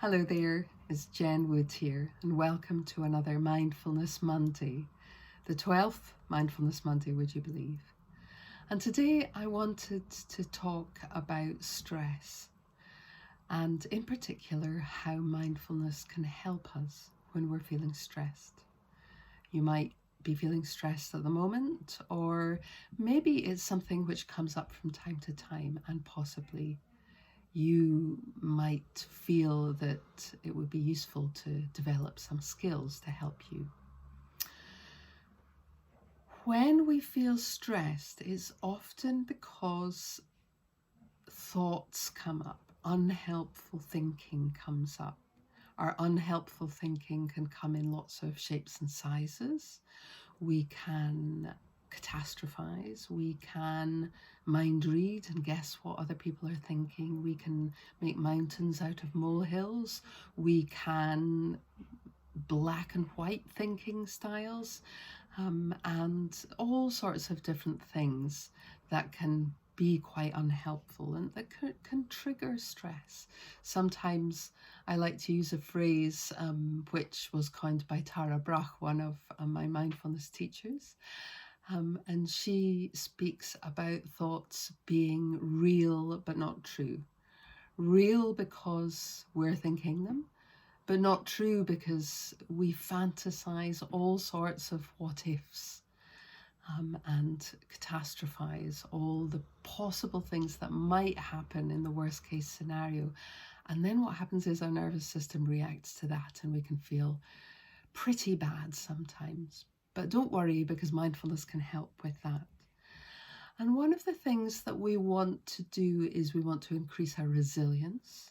Hello there, it's Jen Woods here, and welcome to another Mindfulness Monday, the 12th Mindfulness Monday, would you believe? And today I wanted to talk about stress, and in particular, how mindfulness can help us when we're feeling stressed. You might be feeling stressed at the moment, or maybe it's something which comes up from time to time, and possibly you might feel that it would be useful to develop some skills to help you. When we feel stressed, it's often because thoughts come up, unhelpful thinking comes up. Our unhelpful thinking can come in lots of shapes and sizes. We can catastrophize, we can mind read and guess what other people are thinking, we can make mountains out of molehills, we can black and white thinking styles, and all sorts of different things that can be quite unhelpful and that can trigger stress. Sometimes I like to use a phrase which was coined by Tara Brach, one of my mindfulness teachers, and she speaks about thoughts being real but not true. Real because we're thinking them, but not true because we fantasize all sorts of what ifs. And catastrophize all the possible things that might happen in the worst case scenario. And then what happens is our nervous system reacts to that and we can feel pretty bad sometimes. But don't worry, because mindfulness can help with that. And one of the things that we want to do is we want to increase our resilience.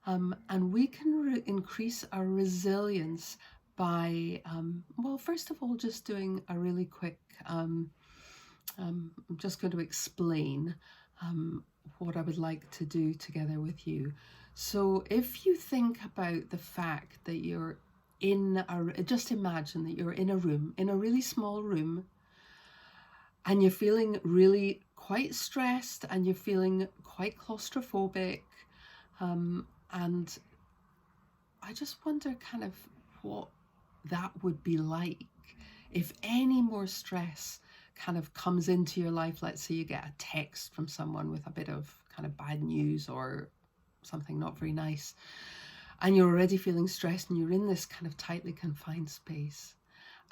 And we can increase our resilience by, well, first of all, just doing a really quick, I'm just going to explain what I would like to do together with you. So if you think about the fact that you're just imagine that you're in a room, in a really small room, and you're feeling really quite stressed and you're feeling quite claustrophobic, and I just wonder kind of what that would be like if any more stress kind of comes into your life. Let's say you get a text from someone with a bit of kind of bad news or something not very nice, and you're already feeling stressed and you're in this kind of tightly confined space,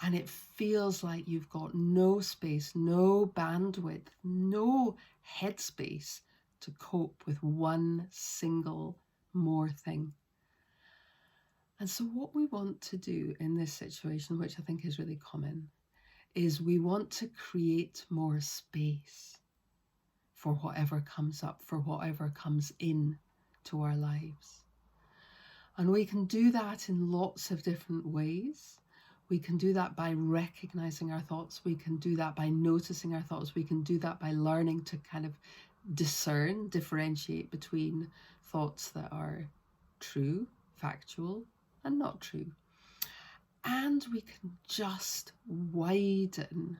and it feels like you've got no space, no bandwidth, no headspace to cope with one single more thing. And so what we want to do in this situation, which I think is really common, is we want to create more space for whatever comes up, for whatever comes in to our lives. And we can do that in lots of different ways. We can do that by recognizing our thoughts. We can do that by noticing our thoughts. We can do that by learning to kind of differentiate between thoughts that are true, factual, and not true. And we can just widen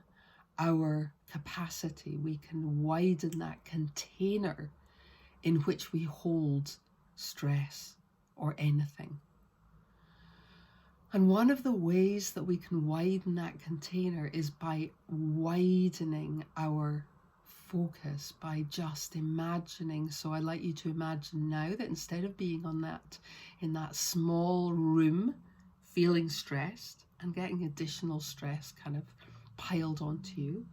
our capacity. We can widen that container in which we hold stress or anything. And one of the ways that we can widen that container is by widening our focus, by just imagining. So I'd like you to imagine now that instead of being in that small room, feeling stressed and getting additional stress kind of piled onto you,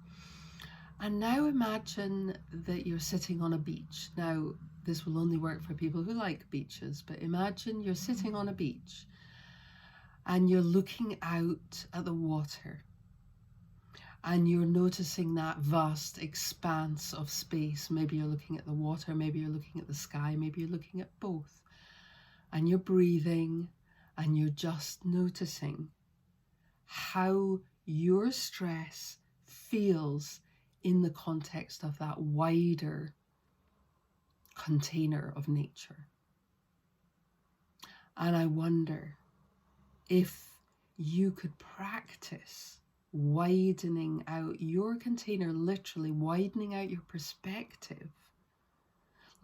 and now imagine that you're sitting on a beach. Now, this will only work for people who like beaches, but imagine you're sitting on a beach and you're looking out at the water. And you're noticing that vast expanse of space. Maybe you're looking at the water, maybe you're looking at the sky, maybe you're looking at both. And you're breathing and you're just noticing how your stress feels in the context of that wider container of nature. And I wonder if you could practice widening out your container, literally widening out your perspective,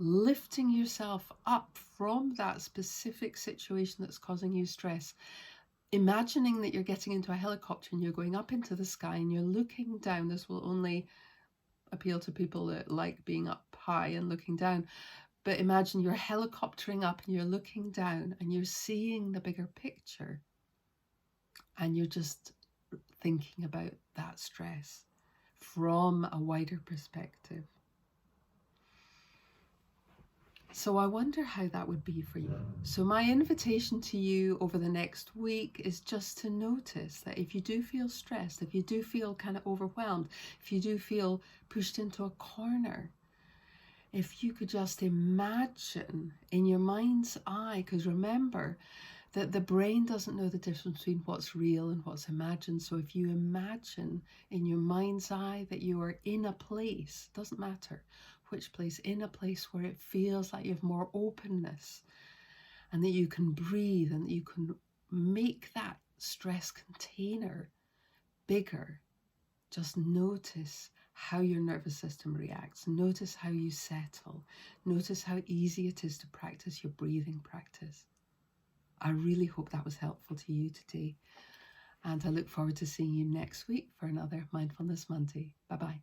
lifting yourself up from that specific situation that's causing you stress. Imagining that you're getting into a helicopter and you're going up into the sky and you're looking down. This will only appeal to people that like being up high and looking down. But imagine you're helicoptering up and you're looking down and you're seeing the bigger picture. And you're just thinking about that stress from a wider perspective. So I wonder how that would be for you. So my invitation to you over the next week is just to notice that if you do feel stressed, if you do feel kind of overwhelmed, if you do feel pushed into a corner, if you could just imagine in your mind's eye, because remember that the brain doesn't know the difference between what's real and what's imagined. So if you imagine in your mind's eye that you are in a place, doesn't matter which place, in a place where it feels like you have more openness and that you can breathe and that you can make that stress container bigger. Just notice how your nervous system reacts. Notice how you settle. Notice how easy it is to practice your breathing practice. I really hope that was helpful to you today. And I look forward to seeing you next week for another Mindfulness Monday. Bye-bye.